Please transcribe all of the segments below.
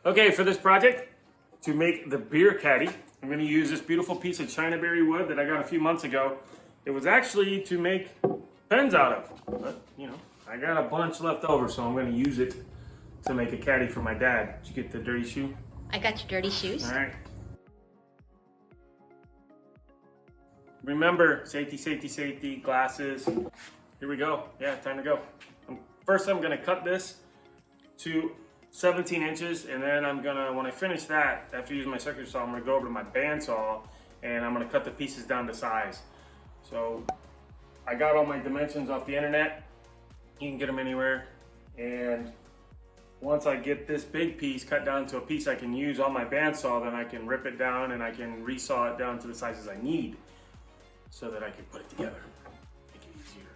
Okay, for this project, to make the beer caddy, I'm going to use this beautiful piece of China berry wood that I got a few months ago. It was actually to make pens out of, but you know, I got a bunch left over, so I'm going to use it to make a caddy for my dad. Did you get the dirty shoe? I got your dirty shoes. All right. Remember, safety, safety, safety, glasses. Here we go. Yeah, time to go. First, I'm going to cut this to 17 inches, and then I'm gonna, when I finish that, after using my circular saw, I'm gonna go over to my bandsaw and I'm gonna cut the pieces down to size. So I got all my dimensions off the internet. You can get them anywhere. And once I get this big piece cut down to a piece I can use on my bandsaw, then I can rip it down and I can resaw it down to the sizes I need so that I can put it together. Make it easier.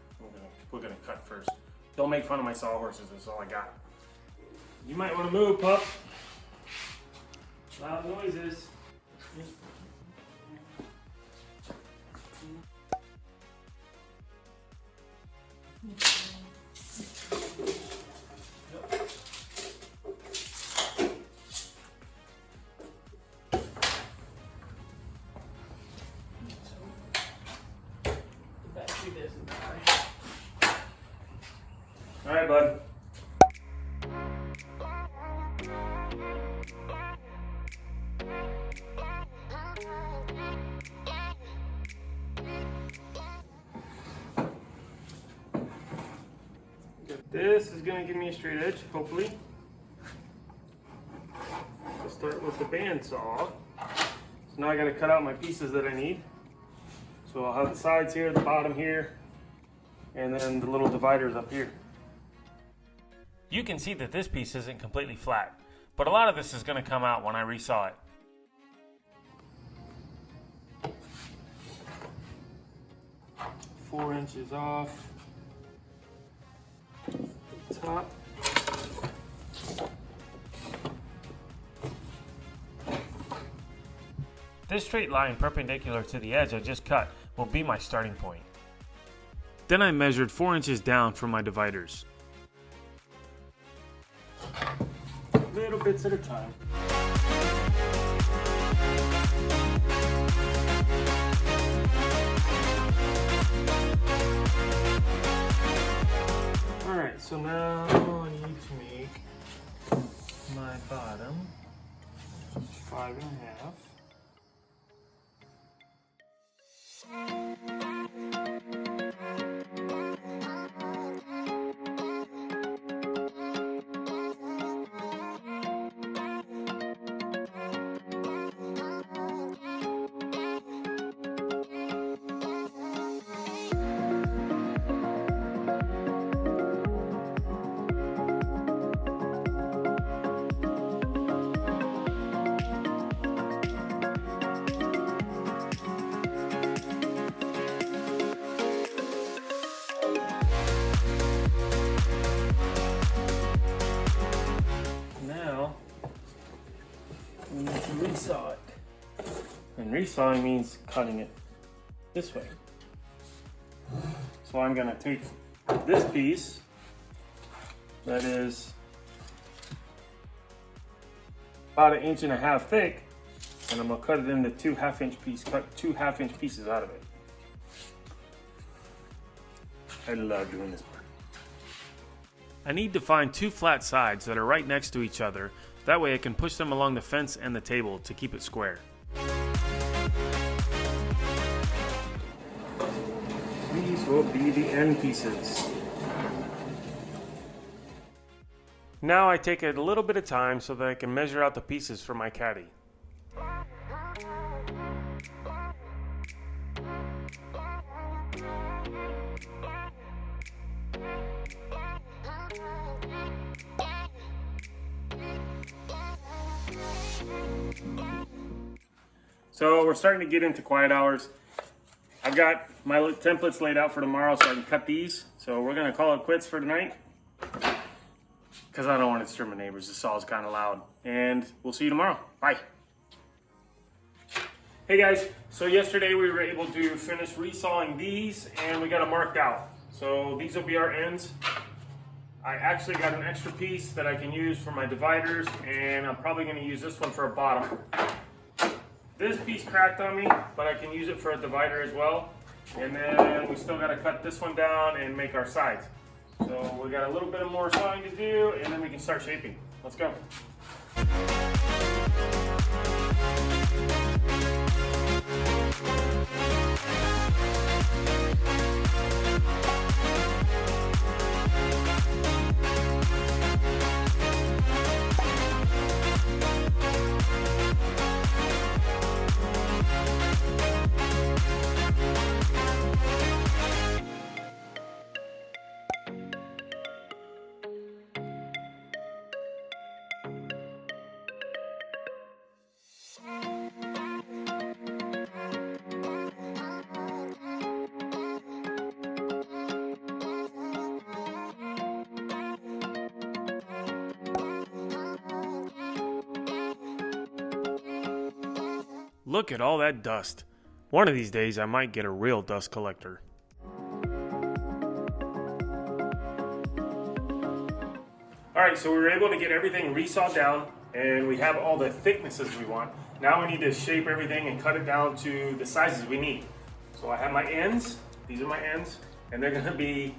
We're gonna cut first. Don't make fun of my sawhorses, that's all I got. You might want to move, pup. Loud noises. All right, bud. This is going to give me a straight edge, hopefully. I'll start with the bandsaw. So now I got to cut out my pieces that I need. So I'll have the sides here, the bottom here, and then the little dividers up here. You can see that this piece isn't completely flat, but a lot of this is going to come out when I resaw it. Four inches off. Top. This straight line perpendicular to the edge I just cut will be my starting point. Then I measured 4 inches down from my dividers. Little bits at a time. Alright, so now I need to make my bottom 5 1/2. We need to resaw it. And resawing means cutting it this way. So I'm going to take this piece that is about 1.5 inches thick, and I'm going to cut it into 2 1/2 inch pieces, cut 2 1/2 inch pieces out of it. I love doing this part. I need to find 2 flat sides that are right next to each other. That way I can push them along the fence and the table to keep it square. These will be the end pieces. Now I take a little bit of time so that I can measure out the pieces for my caddy. So we're starting to get into quiet hours. I've got my templates laid out for tomorrow so I can cut these. So we're gonna call it quits for tonight because I don't want to disturb my neighbors. The saw is kind of loud. And we'll see you tomorrow. Bye. Hey guys, so yesterday we were able to finish resawing these and we got them marked out. So these will be our ends. I actually got an extra piece that I can use for my dividers, and I'm probably going to use this one for a bottom. This piece cracked on me, but I can use it for a divider as well. And then we still got to cut this one down and make our sides. So we got a little bit of more sawing to do, and then we can start shaping. Let's go. Look at all that dust. One of these days I might get a real dust collector. Alright, so we were able to get everything resawed down and we have all the thicknesses we want. Now we need to shape everything and cut it down to the sizes we need. So I have my ends, these are my ends, and they're going to be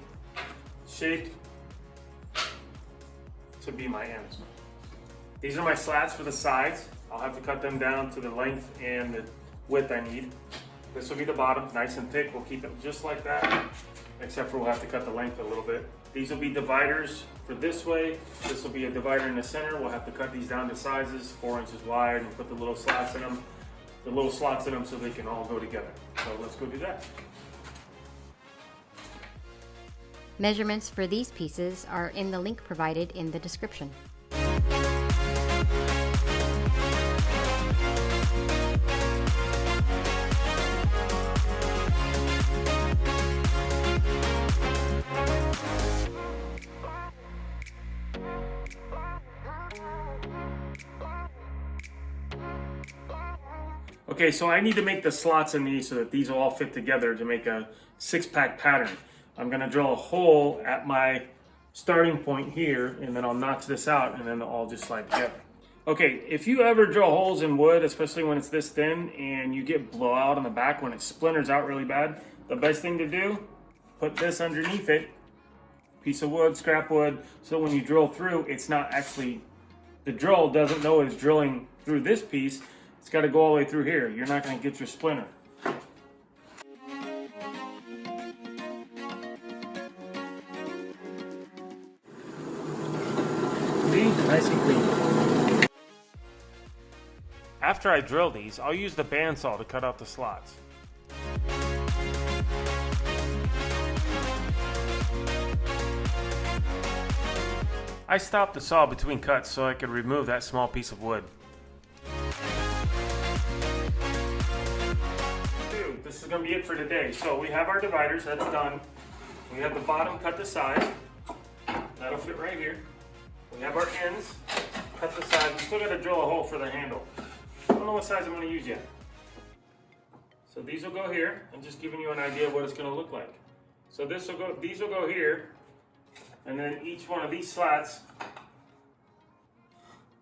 shaped to be my ends. These are my slats for the sides. I'll have to cut them down to the length and the width I need. This will be the bottom, nice and thick. We'll keep it just like that, except for we'll have to cut the length a little bit. These will be dividers for this way. This will be a divider in the center. We'll have to cut these down to sizes, 4 inches wide, and put the little slots in them, so they can all go together. So let's go do that. Measurements for these pieces are in the link provided in the description. Okay, so I need to make the slots in these so that these will all fit together to make a 6-pack pattern. I'm gonna drill a hole at my starting point here, and then I'll notch this out, and then they'll all just slide together. Okay, if you ever drill holes in wood, especially when it's this thin, and you get blowout on the back when it splinters out really bad, the best thing to do, put this underneath it, piece of wood, scrap wood, so when you drill through, it's not actually, the drill doesn't know it's drilling through this piece. It's got to go all the way through here. You're not going to get your splinter. See? Nice and clean. After I drill these, I'll use the bandsaw to cut out the slots. I stopped the saw between cuts so I could remove that small piece of wood. This is going to be it for today. So we have our dividers, that's done. We have the bottom cut to size. That'll fit right here. We have our ends, cut to size. We still got to drill a hole for the handle. I don't know what size I'm going to use yet. So these will go here. I'm just giving you an idea of what it's going to look like. So this will go, these will go here, and then each one of these slats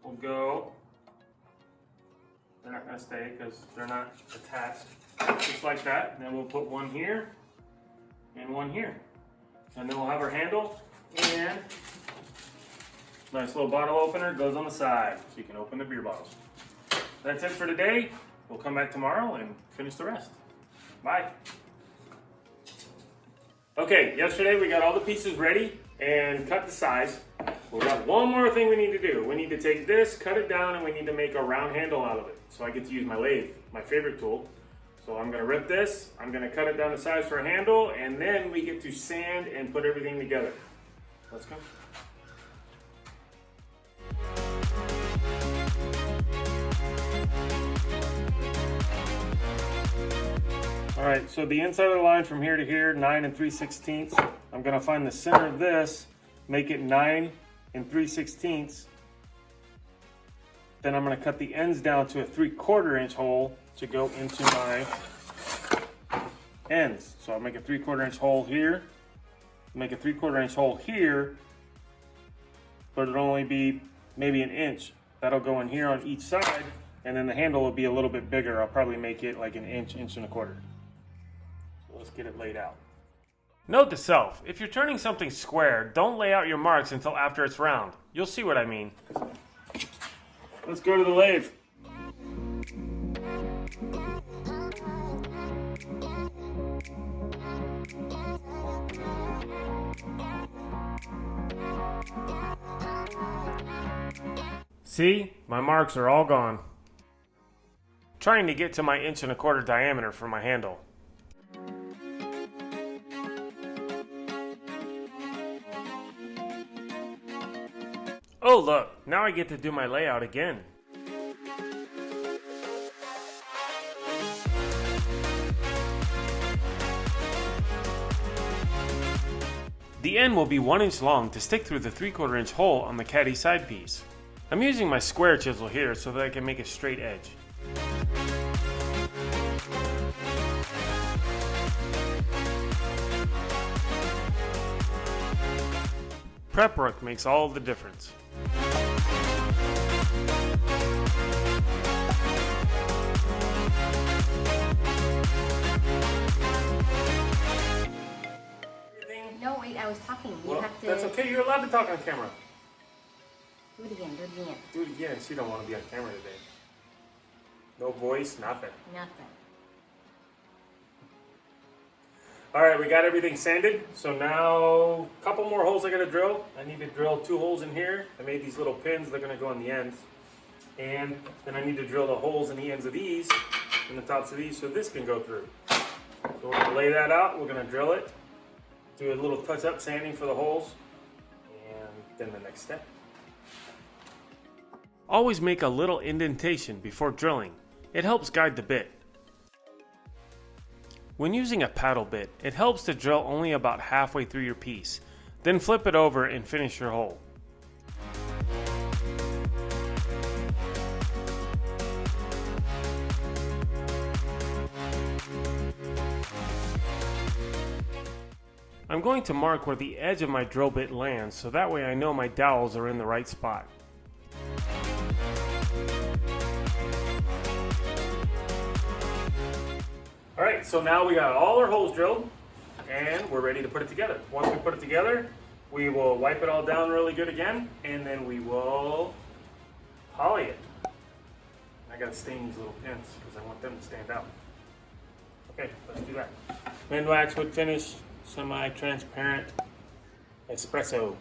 will go. They're not going to stay because they're not attached. Just like that. And then we'll put one here and one here. And then we'll have our handle and nice little bottle opener goes on the side so you can open the beer bottles. That's it for today. We'll come back tomorrow and finish the rest. Bye. Okay, yesterday we got all the pieces ready and cut the size. We got one more thing we need to do. We need to take this, cut it down, and we need to make a round handle out of it. So I get to use my lathe, my favorite tool. So I'm gonna rip this, I'm gonna cut it down to size for a handle, and then we get to sand and put everything together. Let's go. All right, so the inside of the line from here to here, 9 3/16. I'm gonna find the center of this, make it 9 3/16. Then I'm gonna cut the ends down to a 3/4 inch hole to go into my ends. So I'll make a 3/4 inch hole here, make a 3/4 inch hole here, but it'll only be maybe an inch. That'll go in here on each side, and then the handle will be a little bit bigger. I'll probably make it like an inch, inch and a quarter. So let's get it laid out. Note to self, if you're turning something square, don't lay out your marks until after it's round. You'll see what I mean. Let's go to the lathe. See, my marks are all gone. Trying to get to my inch and a quarter diameter for my handle. Oh look, now I get to do my layout again. The end will be 1 inch long to stick through the 3/4 inch hole on the Caddy side piece. I'm using my square chisel here so that I can make a straight edge. Prep work makes all the difference. No, wait, I was talking. You have to... That's okay, you're allowed to talk on camera. Do it again, do it again. Do it again, she don't want to be on camera today. No voice, nothing. Nothing. Alright, we got everything sanded, so now a couple more holes I gotta drill. I need to drill 2 holes in here. I made these little pins, they're gonna go on the ends. And then I need to drill the holes in the ends of these, and the tops of these, so this can go through. So we're gonna lay that out, we're gonna drill it, do a little touch-up sanding for the holes, and then the next step. Always make a little indentation before drilling. It helps guide the bit. When using a paddle bit, it helps to drill only about halfway through your piece, then flip it over and finish your hole. I'm going to mark where the edge of my drill bit lands so that way I know my dowels are in the right spot. Alright, so now we got all our holes drilled and we're ready to put it together. Once we put it together, we will wipe it all down really good again and then we will poly it. I gotta stain these little pins because I want them to stand out. Okay, let's do that. Min wax wood finish, semi-transparent espresso.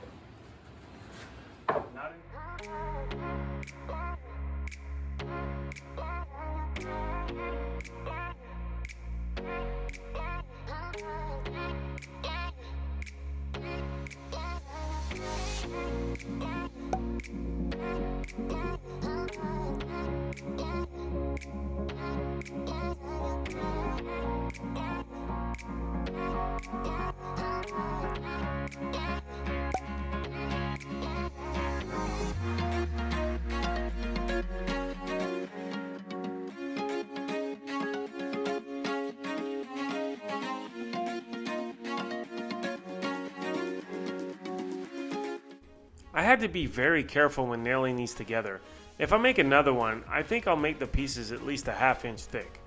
I had to be very careful when nailing these together. If I make another one, I think I'll make the pieces at least a ½ inch thick.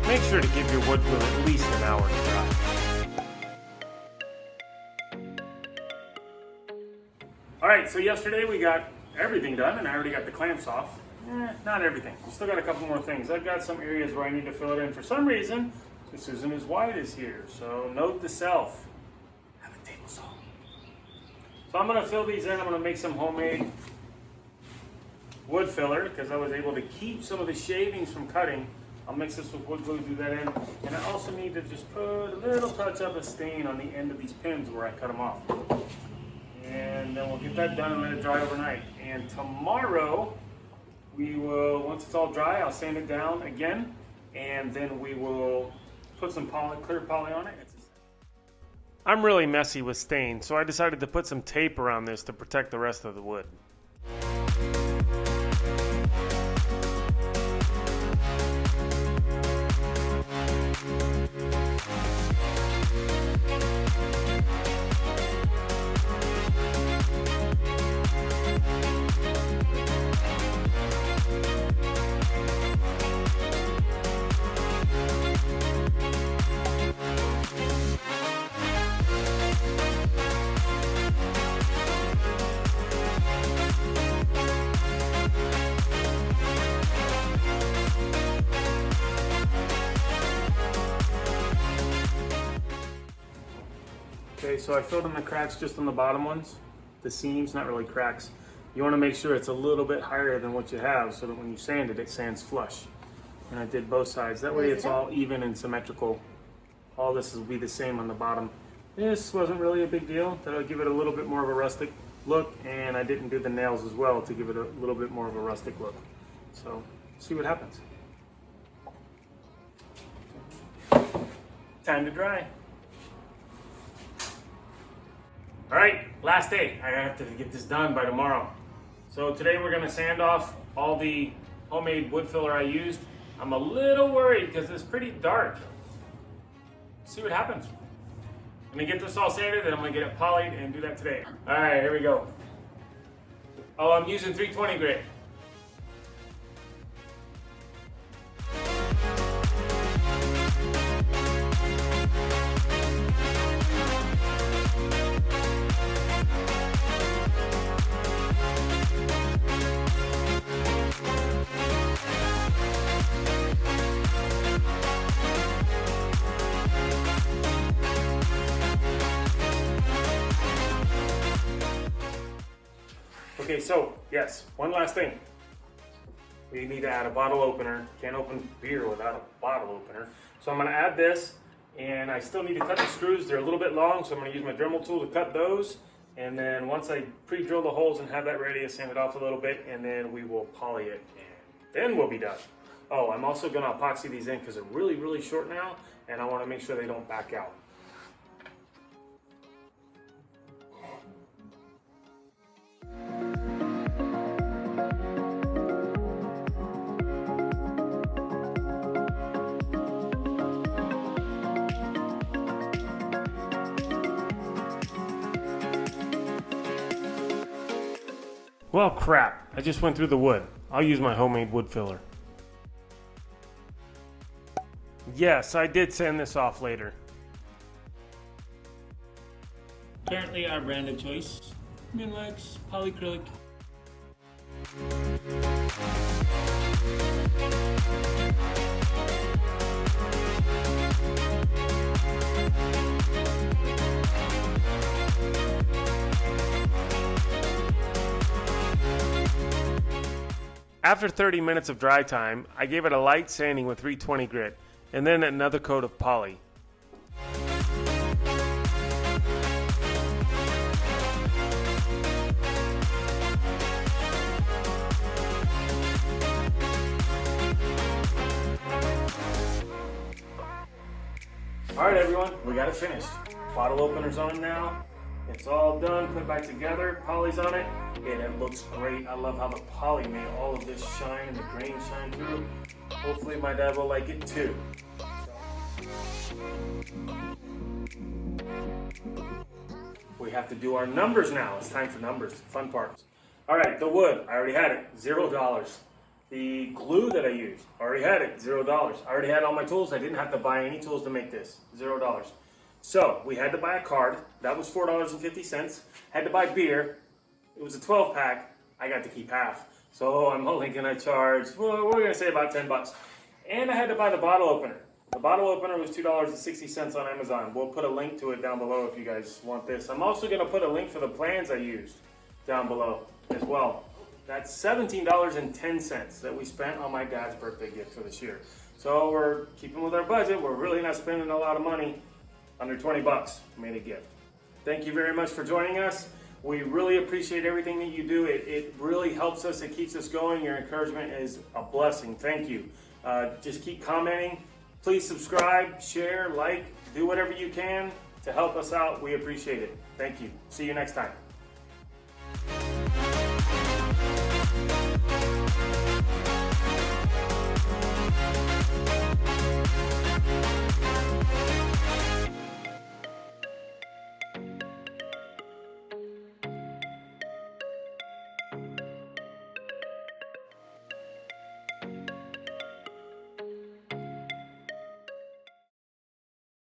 Make sure to give your wood glue at least an hour to dry. Alright, so yesterday we got everything done and I already got the clamps off. Not everything. We still got a couple more things. I've got some areas where I need to fill it in. For some reason, this isn't as wide as here. So note to self, have a table saw. So I'm going to fill these in. I'm going to make some homemade wood filler because I was able to keep some of the shavings from cutting. I'll mix this with wood glue, do that in. And I also need to just put a little touch of a stain on the end of these pins where I cut them off. And then we'll get that done and let it dry overnight. And tomorrow, we will, once it's all dry, I'll sand it down again, and then we will put some clear poly on it. I'm really messy with stain, so I decided to put some tape around this to protect the rest of the wood. Okay, so I filled in the cracks just on the bottom ones, the seams, not really cracks. You want to make sure it's a little bit higher than what you have so that when you sand it, it sands flush. And I did both sides. That way it's all even and symmetrical. All this will be the same on the bottom. This wasn't really a big deal. That'll give it a little bit more of a rustic look, and I didn't do the nails as well to give it a little bit more of a rustic look. So, see what happens. Time to dry. All right, last day. I have to get this done by tomorrow. So today we're gonna sand off all the homemade wood filler I used. I'm a little worried because it's pretty dark. See what happens. I'm gonna get this all sanded and I'm gonna get it polyed and do that today. All right, here we go. Oh, I'm using 320 grit. Okay, so yes, one last thing. We need to add a bottle opener. Can't open beer without a bottle opener. So I'm gonna add this, and I still need to cut the screws. They're a little bit long, so I'm gonna use my Dremel tool to cut those. And then once I pre-drill the holes and have that ready, I sand it off a little bit, and then we will poly it, and then we'll be done. Oh, I'm also gonna epoxy these in because they're really, really short now, and I wanna make sure they don't back out. Well, crap. I just went through the wood. I'll use my homemade wood filler. Yes, I did sand this off later. Currently our brand of choice, Minwax Polyacrylic. After 30 minutes of dry time, I gave it a light sanding with 320 grit, and then another coat of poly. Alright everyone, we got it finished. Bottle opener's on now. It's all done, put back together, poly's on it, and it looks great. I love how the poly made all of this shine and the grain shine through. Hopefully my dad will like it too. We have to do our numbers now. It's time for numbers, fun parts. All right, the wood, I already had it, $0. The glue that I used, already had it, $0. I already had all my tools. I didn't have to buy any tools to make this, $0. So we had to buy a card. That was $4.50. Had to buy beer. It was a 12-pack. I got to keep half. So I'm only going to charge, well, we're going to say about 10 bucks. And I had to buy the bottle opener. The bottle opener was $2.60 on Amazon. We'll put a link to it down below if you guys want this. I'm also going to put a link for the plans I used down below as well. That's $17.10 that we spent on my dad's birthday gift for this year. So we're keeping with our budget. We're really not spending a lot of money. Under 20 bucks, made a gift. Thank you very much for joining us. We really appreciate everything that you do. It really helps us. It keeps us going. Your encouragement is a blessing. Thank you. Just keep commenting. Please subscribe, share, like, do whatever you can to help us out. We appreciate it. Thank you. See you next time.